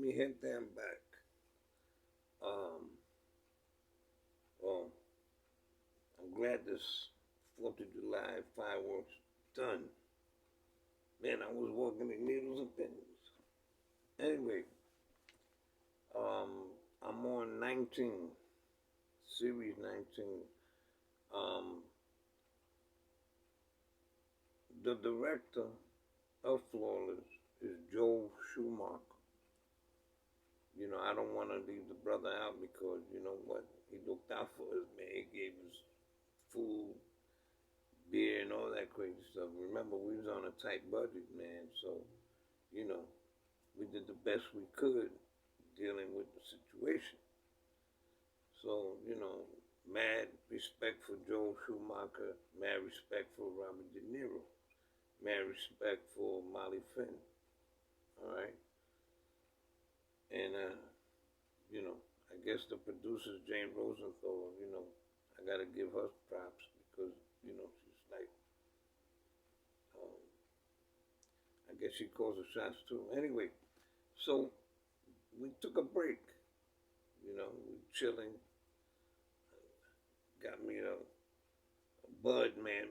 mi gente, I'm back. Um, well, I'm glad this 4th of July fireworks done. Man, I was walking in needles and pins. Anyway, I'm on 19, series 19. Um, the director of Flawless is Joel Schumacher. I don't want to leave the brother out because you know what? He looked out for us, man. He gave us food, beer, and all that crazy stuff. Remember, we was on a tight budget, man. So, you know, we did the best we could dealing with the situation. So, mad respect for Joel Schumacher, mad respect for Robert De Niro, mad respect for Molly Finn. All right, and I guess the producer Jane Rosenthal. I gotta give her props because she's like, um, I guess she calls the shots too. Anyway, so we took a break. We chilling. Got me a bud, man,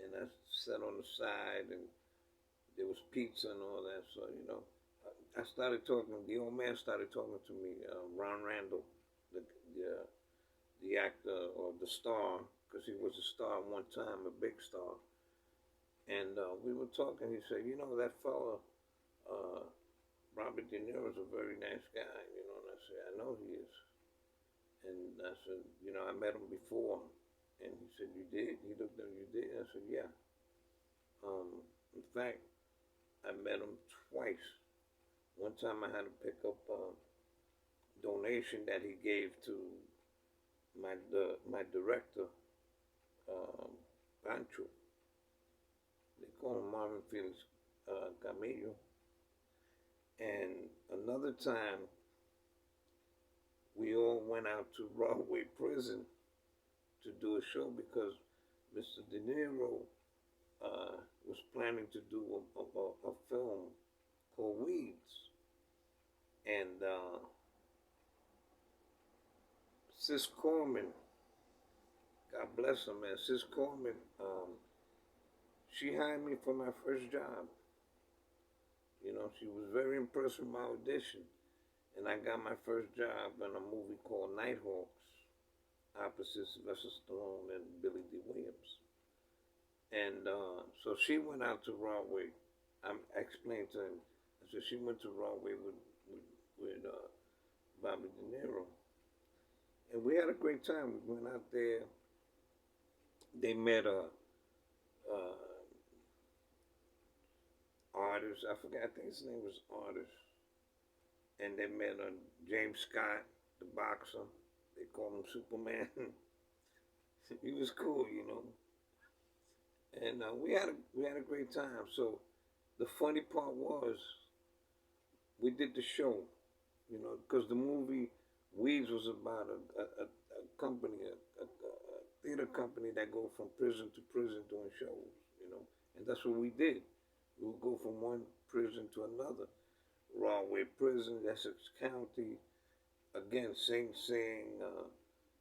and I sat on the side, and there was pizza and all that. So I started talking. The old man started talking to me, Ron Randall, the the, the actor or the star, because he was a star one time, a big star. And we were talking. He said, that fella, uh, Robert De Niro, is a very nice guy. And I said, I know he is. And I said, I met him before. And he said, you did? He looked at me, you did? I said, yeah. In fact, I met him twice. One time I had to pick up a donation that he gave to my director, Pancho. They call him Marvin Felix Camillo. And another time, we all went out to Broadway Prison to do a show because Mr. De Niro was planning to do a film called Weeds. And Sis Coleman, God bless her, man. Sis Coleman, she hired me for my first job. She was very impressed with my audition. And I got my first job in a movie called Nighthawks, opposite Sylvester Stallone and Billy D. Williams. And so she went out to Broadway. I explained to him. I said she went to Broadway with Bobby De Niro. And we had a great time. We went out there. They met a artist. I forgot. I think his name was Artist. And they met James Scott, the boxer. They called him Superman. He was cool. And we had a great time. So the funny part was we did the show, because the movie Weeds was about a company, a theater company that go from prison to prison doing shows, and that's what we did. We would go from one prison to another. Broadway Prison, Essex County, again, Sing Sing,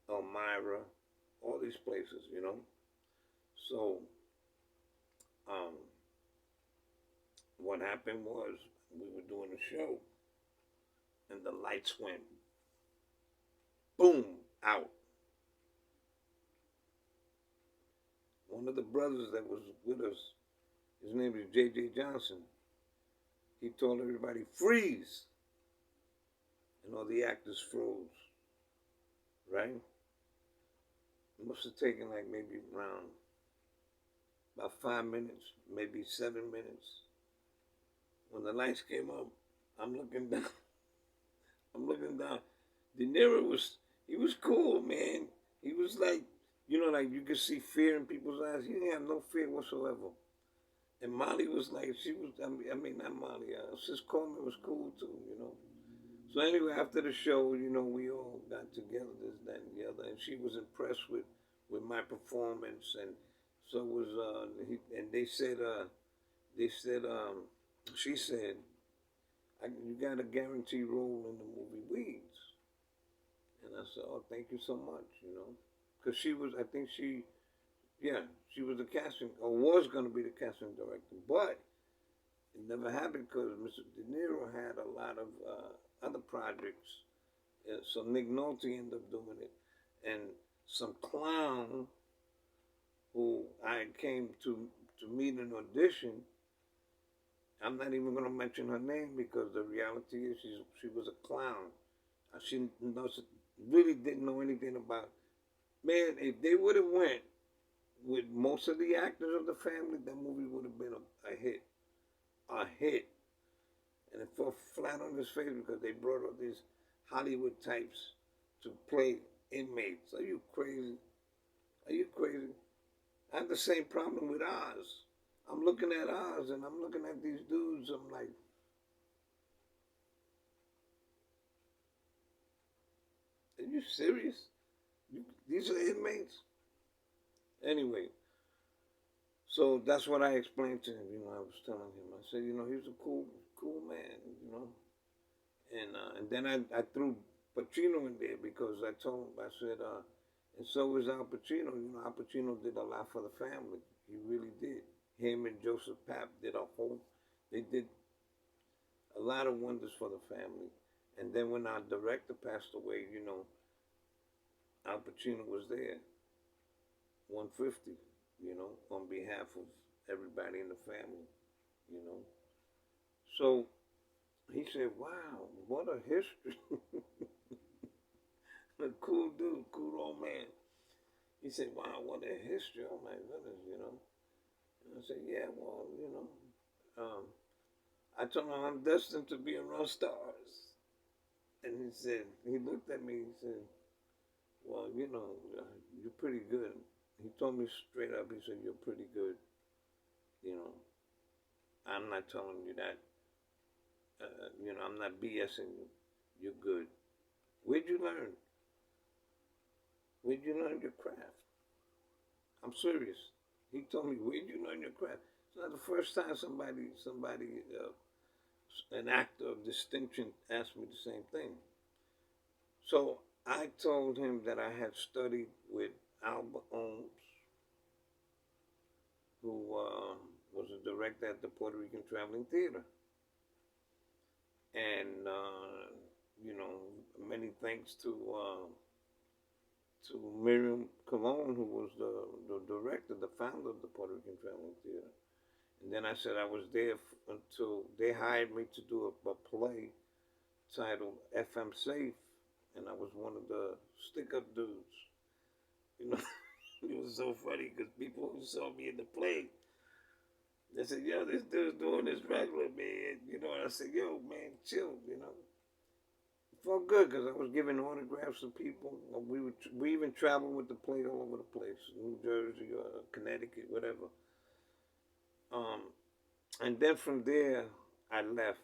Elmira, all these places. So, what happened was we were doing a show, and the lights went boom out. One of the brothers that was with us, his name is J.J. Johnson. He told everybody, freeze. And all the actors froze. Right? It must have taken like maybe around about 5 minutes, maybe 7 minutes. When the lights came up, I'm looking down. I'm looking down. De Niro he was cool, man. He was like, like you could see fear in people's eyes. He didn't have no fear whatsoever. And Molly was like, not Molly, Sis Coleman was cool too. So anyway, after the show, we all got together, this, that, and the other, and she was impressed with my performance, and so was, and she said, you got a guaranteed role in the movie Weeds. And I said, oh, thank you so much, you know. Because she was, I think yeah, she was the casting, or was going to be the casting director. But it never happened because Mr. De Niro had a lot of other projects. So Nick Nolte ended up doing it. And some clown who I came to meet an audition, I'm not even going to mention her name because the reality is she was a clown. She really didn't know anything about. Man, if they would have went with most of the actors of the family, that movie would have been a hit. A hit. And it fell flat on his face because they brought all these Hollywood types to play inmates. Are you crazy? Are you crazy? I have the same problem with Oz. I'm looking at Oz and I'm looking at these dudes. I'm like, are you serious? These are inmates? Anyway, so that's what I explained to him. You know, I was telling him. I said, you know, he's a cool man. You know, and then I threw Pacino in there because I told him. I said, and so was Al Pacino. You know, Al Pacino did a lot for the family. He really did. Him and Joseph Papp did a whole. They did a lot of wonders for the family. And then when our director passed away, you know, Al Pacino was there, 150, you know, on behalf of everybody in the family, you know. So he said, wow, what a history. A cool dude, cool old man. He said, wow, what a history. Oh my goodness, you know. And I said, yeah, well, you know. I told him I'm destined to be around stars. And he said, he looked at me, he said, well, you know, you're pretty good. He told me straight up, he said, you're pretty good. You know, I'm not telling you that. You know, I'm not BSing you. You're good. Where'd you learn? Where'd you learn your craft? I'm serious. He told me, where'd you learn your craft? It's not the first time somebody, an actor of distinction asked me the same thing. So I told him that I had studied with Albert Holmes, who was a director at the Puerto Rican Traveling Theater. And, you know, many thanks to Miriam Colon, who was the director, the founder of the Puerto Rican Traveling Theater. And then I said I was there until they hired me to do a play titled FM Safe, and I was one of the stick-up dudes. You know, it was so funny because people who saw me in the play, they said, yo, this dude's doing this regular, man. You know, and I said, yo, man, chill, you know. It felt good because I was giving autographs to people. We even traveled with the play all over the place, New Jersey, Connecticut, whatever. And then from there, I left.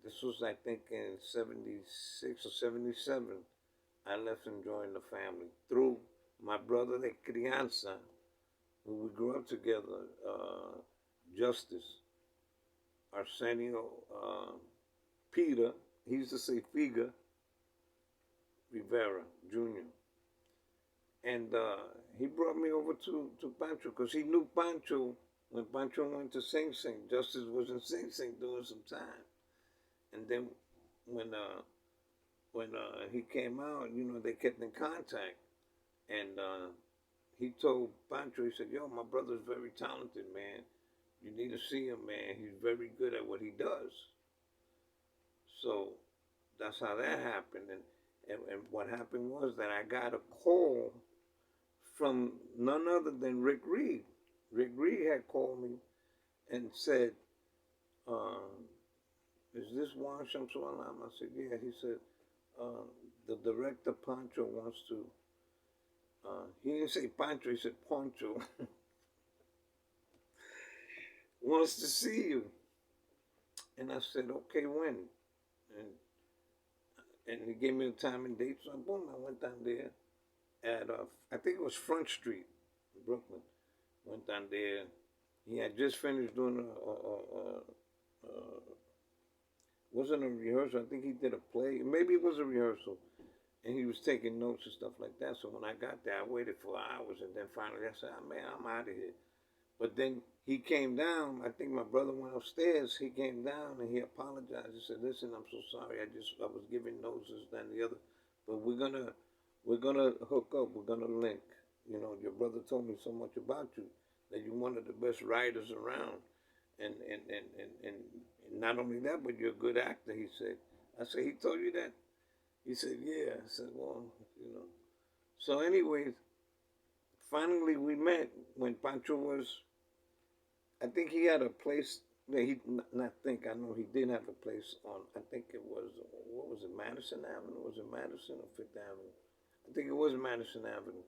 This was, I think, in 76 or 77. I left and joined the family through my brother de crianza, who we grew up together, Justice, Arsenio, Peter, he used to say Figa, Rivera, Jr. And he brought me over to Pancho because he knew Pancho when Pancho went to Sing Sing. Justice was in Sing Sing doing some time. And then when he came out, you know, they kept in contact. And he told Pancho, he said, yo, my brother's very talented, man. You need to see him, man. He's very good at what he does. So that's how that happened. And what happened was that I got a call from none other than Rick Reed. Rick Reed had called me and said, is this Juan Shamsualam? I said, yeah. He said, the director Pancho wants to, he didn't say Pancho, he said Poncho, wants to see you. And I said, okay, when? And he gave me the time and date, so boom, I went down there at, I think it was Front Street, Brooklyn. Went down there. He had just finished doing wasn't a rehearsal. I think he did a play. Maybe it was a rehearsal, and he was taking notes and stuff like that. So when I got there, I waited for hours, and then finally I said, oh, "Man, I'm out of here." But then he came down. I think my brother went upstairs. He came down and he apologized. He said, "Listen, I'm so sorry. I was giving notes this, that, and the other, but we're gonna hook up. We're gonna link. You know, your brother told me so much about you that you're one of the best writers around, and not only that, but you're a good actor." He said. I said, "He told you that?" He said, "Yeah." I said, "Well, you know." So, anyways, finally we met when Pancho was. I think he had a place. He not think. I know he did have a place on. I think it was what was it, Madison Avenue? Was it Madison or Fifth Avenue? I think it was Madison Avenue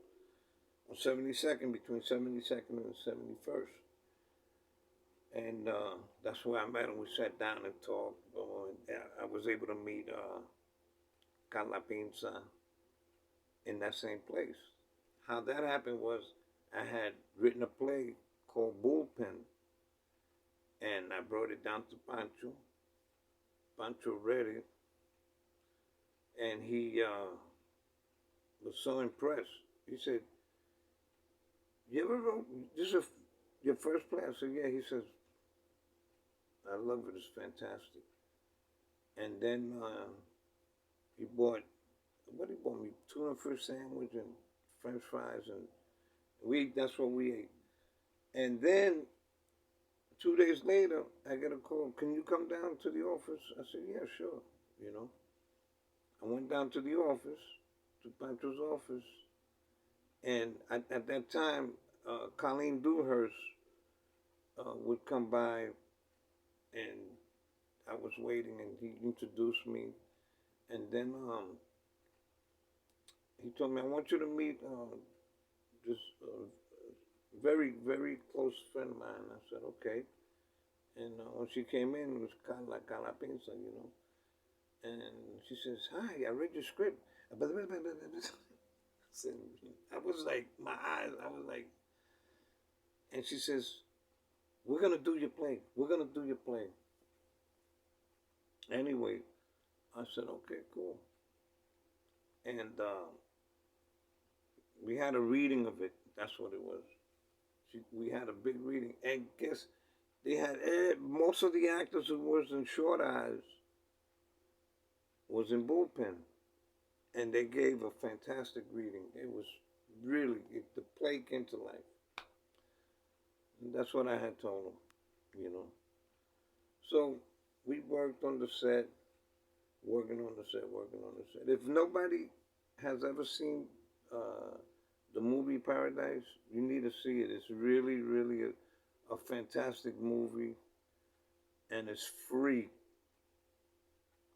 on 72nd, between 72nd and 71st. And that's where I met him. We sat down and talked. I was able to meet Carla Pinza in that same place. How that happened was I had written a play called Bullpen, and I brought it down to Pancho. Pancho read it, and he was so impressed. He said, "You ever wrote this is your first play?" I said, "Yeah." He says, "I love it. It's fantastic." And then he bought what he bought me, tuna fish sandwich and French fries, and that's what we ate. And then 2 days later, I get a call. "Can you come down to the office?" I said, "Yeah, sure." You know, I went down to the office, to Pancho's office, and at that time, Colleen Dewhurst would come by, and I was waiting, and he introduced me, and then he told me, "I want you to meet this very, very close friend of mine." I said, "Okay." And when she came in, it was kind of like Calapinsa, you know. And she says, "Hi, I read your script." I was like, my eyes, I was like, and she says, "We're going to do your play. We're going to do your play." Anyway, I said, "Okay, cool." And we had a reading of it. That's what it was. We had a big reading. And guess they had most of the actors who was in Short Eyes was in Bullpen, and they gave a fantastic reading. It was really the play came to life. And that's what I had told them, you know. So we worked on the set, working on the set, working on the set. If nobody has ever seen the movie Paradise, you need to see it. It's really, really a fantastic movie, and it's free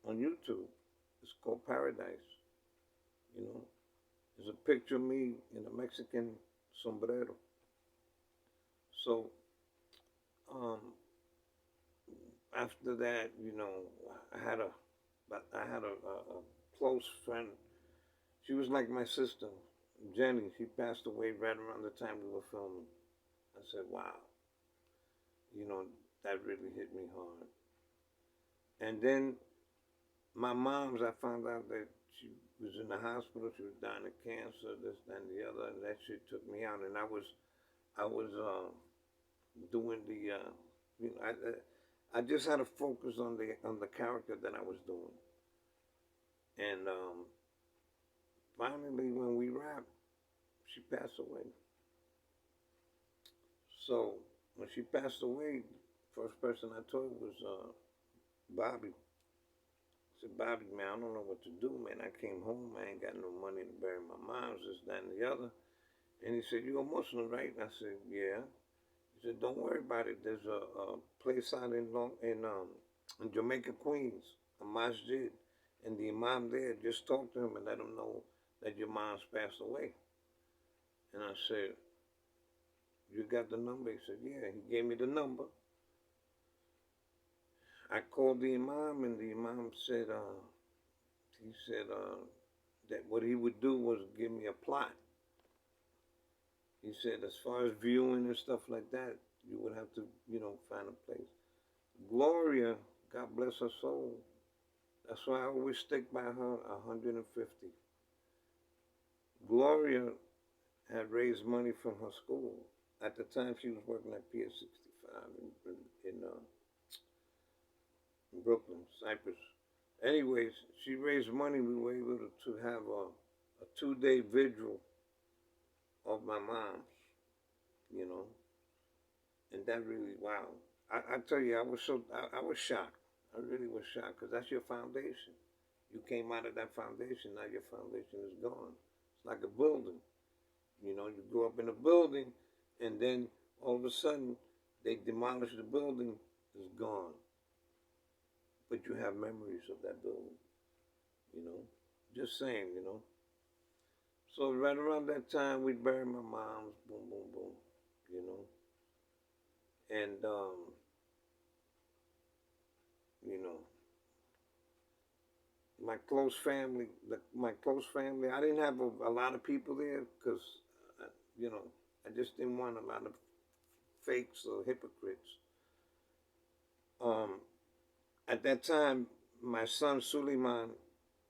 on YouTube. It's called Paradise. You know, there's a picture of me in a Mexican sombrero. So um, after that, you know, I had a close friend. She was like my sister, Jenny. She passed away right around the time we were filming. I said, "Wow, you know, that really hit me hard." And then my mom's, I found out that she was in the hospital. She was dying of cancer, this, that, and the other, and that shit took me out. And I was doing the, you know, I just had to focus on the character that I was doing. And finally, when we wrapped, she passed away. So when she passed away, first person I told was Bobby. I said, "Bobby, man, I don't know what to do, man. I came home, I ain't got no money to bury my mom, this, that, and the other." And he said, "You're a Muslim, right?" I said, "Yeah." He said, "Don't worry about it. There's a place out in Jamaica, Queens, a masjid, and the imam there, just talk to him and let him know that your mom's passed away." And I said, "You got the number?" He said, "Yeah." He gave me the number. I called the imam, and the imam said, that what he would do was give me a plot. He said, as far as viewing and stuff like that, you would have to, you know, find a place. Gloria, God bless her soul, That's why I always stick by her 150. Gloria had raised money from her school. At the time, she was working at Pier 65 in Brooklyn, Cypress. Anyways, she raised money. We were able to have a 2 day vigil of my mom's, you know, and that really, wow. I tell you, I was shocked. I really was shocked because that's your foundation. You came out of that foundation. Now your foundation is gone. It's like a building. You know, you grow up in a building, and then all of a sudden they demolish the building. It's gone, but you have memories of that building. You know, just saying. You know. So right around that time, we buried my mom's. Boom, boom, boom. You know, and you know, my close family. I didn't have a lot of people there because, you know, I just didn't want a lot of fakes or hypocrites. Um, at that time, my son Suleiman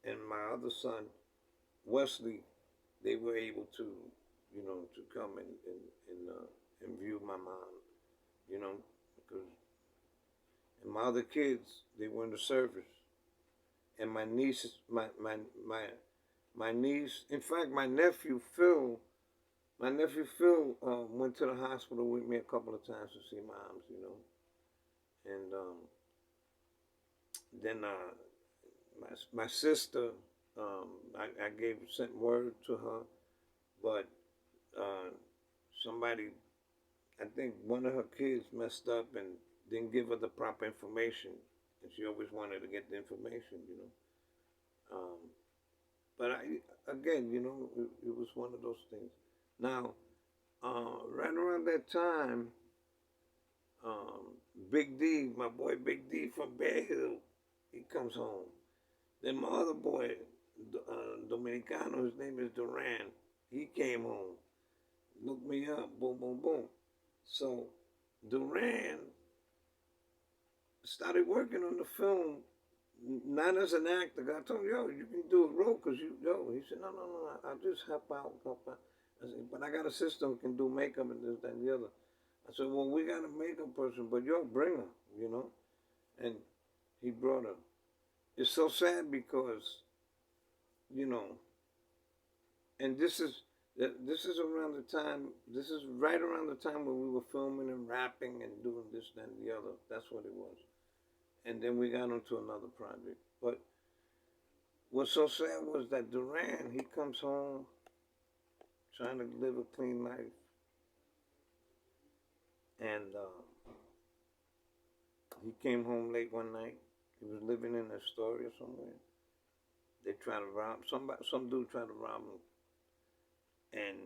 and my other son Wesley, they were able to, you know, to come and view my mom, you know, because and my other kids they were in the service, and my niece, my niece, in fact, my nephew Phil went to the hospital with me a couple of times to see moms, you know, and then my sister, I gave sent word to her, but uh, somebody, I think one of her kids messed up and didn't give her the proper information, and she always wanted to get the information, you know. Um, but again, you know, it was one of those things. Now, right around that time, Big D, my boy Big D from Barehill, he comes home. Then my other boy, Dominicano, his name is Duran, he came home, looked me up, boom, boom, boom. So Duran started working on the film, not as an actor. I told him, yo, you can do a role because yo. He said, no, I'll just help out, help out. I said, but I got a sister who can do makeup and this, that, and the other. I said, well, we got a makeup person, but yo, bring her, you know. And he brought her. It's so sad because, you know, and this is around the time. This is right around the time when we were filming and rapping and doing this, that, and the other. That's what it was. And then we got onto another project. But what's so sad was that Duran, he comes home trying to live a clean life, and he came home late one night. He was living in Astoria somewhere. They tried to rob somebody. Some dude tried to rob him, and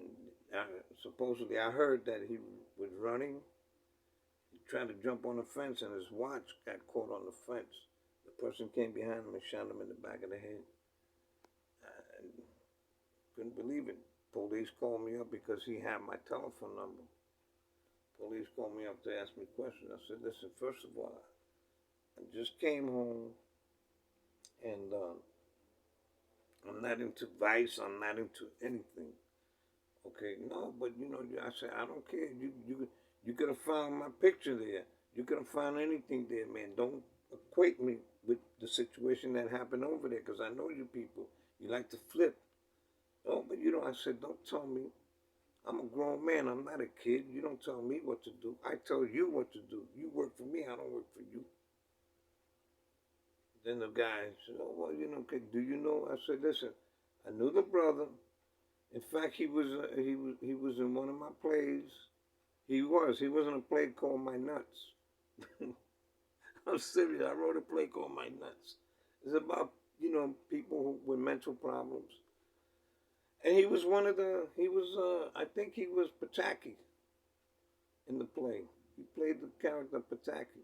supposedly I heard that he was running. He tried to jump on the fence, and his watch got caught on the fence. The person came behind him and shot him in the back of the head. I couldn't believe it. Police called me up because he had my telephone number. Police called me up to ask me questions. I said, listen, first of all, I just came home, and I'm not into vice. I'm not into anything. Okay, no, but you know, I said, I don't care. You could have found my picture there. You could have found anything there, man. Don't equate me with the situation that happened over there, because I know you people. You like to flip. Oh, but you know, I said, don't tell me. I'm a grown man. I'm not a kid. You don't tell me what to do. I tell you what to do. You work for me. I don't work for you. Then the guy said, oh, well, you know, okay, do you know? I said, listen, I knew the brother. In fact, he was in one of my plays. He was in a play called My Nuts. I'm serious. I wrote a play called My Nuts. It's about, you know, people with mental problems. And he was one of the, I think he was Pataki in the play. He played the character Pataki.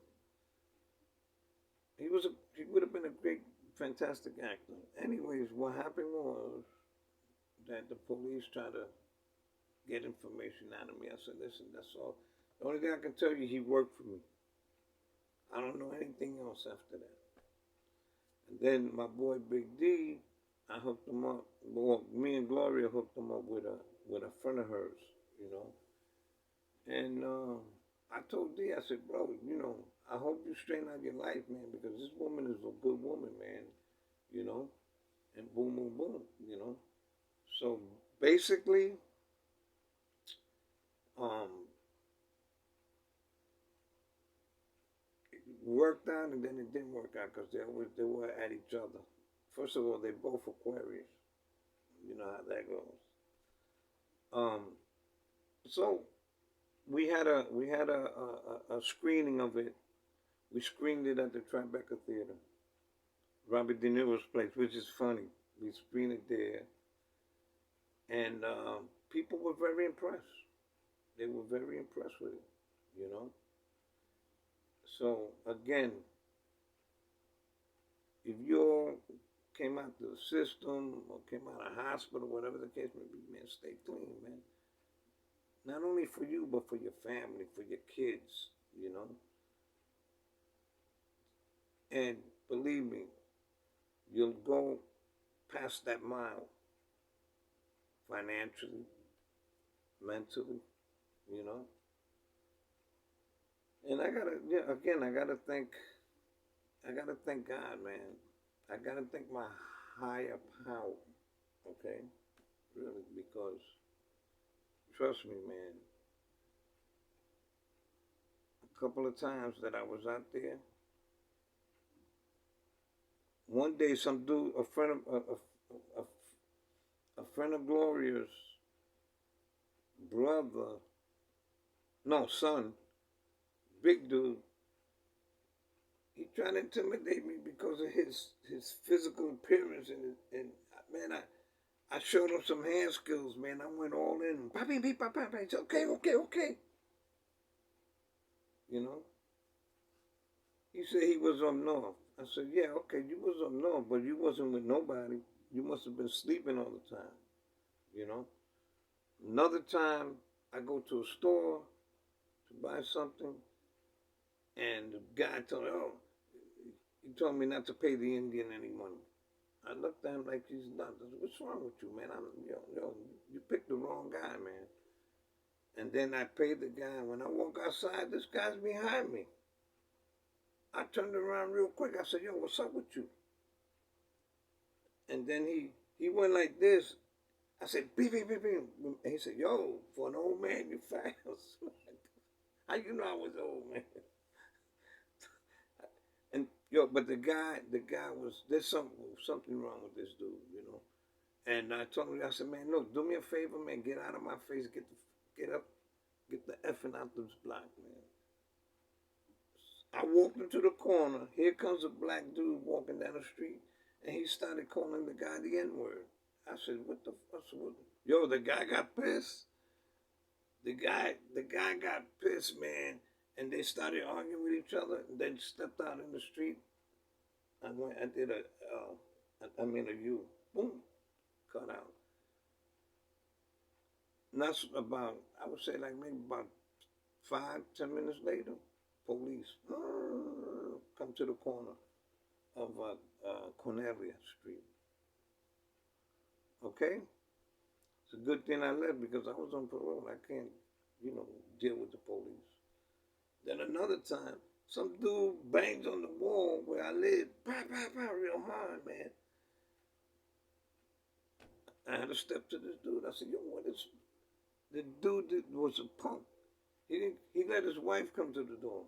He would have been a great, fantastic actor. Anyways, what happened was that the police tried to get information out of me. I said, listen, that's all. The only thing I can tell you, he worked for me. I don't know anything else after that. And Then my boy Big D, I hooked him up. Well, me and Gloria hooked him up with a friend of hers, you know. And I told D, I said, bro, I hope you straighten out your life, man, because this woman is a good woman, man, you know. And boom, boom, boom, you know. So basically, um, it worked out, and then it didn't work out because they were at each other. First of all, they both Aquarius. You know how that goes. Um, so we had a screening of it. We screened it at the Tribeca Theater, Robert De Niro's place, which is funny. We screened it there, and people were very impressed. They were very impressed with it, you know. So again, if you came out the system or came out of hospital, whatever the case may be, man, stay clean, man. Not only for you, but for your family, for your kids, you know. And believe me, you'll go past that mile financially, mentally, you know. And I gotta thank God, man. I gotta thank my higher power, okay? Really, because trust me, man. A couple of times that I was out there, one day some dude, a friend of Gloria's brother, no son, big dude, he tried to intimidate me because of his physical appearance and man, I showed him some hand skills, man. I went all in. Papi, papi, papi. It's okay, okay, okay. You know. He said he was up north. I said, yeah, okay, you was up north, but you wasn't with nobody. You must have been sleeping all the time. You know. Another time, I go to a store to buy something, and the guy told me, oh, he told me not to pay the Indian any money. I looked at him like he's nuts. I said, what's wrong with you, man? You picked the wrong guy, man. And then I paid the guy. When I walk outside, this guy's behind me. I turned around real quick. I said, yo, what's up with you? And then he went like this. I said, beep, beep, beep, beep. And he said, yo, for an old man, you fast. How you know I was old, man? And yo, but the guy was, there's something wrong with this dude, you know. And I told him, I said, man, look, do me a favor, man, get out of my face, get up, get the effing out this block, man. I walked into the corner. Here comes a black dude walking down the street, and he started calling the guy the N-word. I said, what the fuck? Yo, the guy got pissed. The guy got pissed, man, and they started arguing with each other. And then stepped out in the street. I did a U. Boom, cut out. And that's about, I would say, like maybe about 5-10 minutes later, police come to the corner of Cornelia Street. Okay? It's a good thing I left because I was on parole. I can't, deal with the police. Then another time, some dude bangs on the wall where I live. Bah, bah, bah, real hard, man. I had to step to this dude. I said, yo, what is... The dude was a punk. He let his wife come to the door.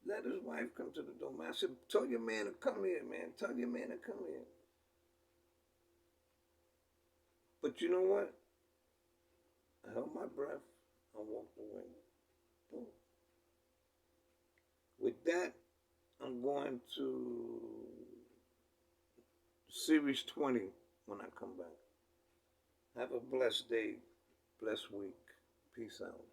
Let his wife come to the door, man. I said, tell your man to come here, man. Tell your man to come here. But you know what? I held my breath. I walked away. Boom. With that, I'm going to Series 20 when I come back. Have a blessed day, blessed week. Peace out.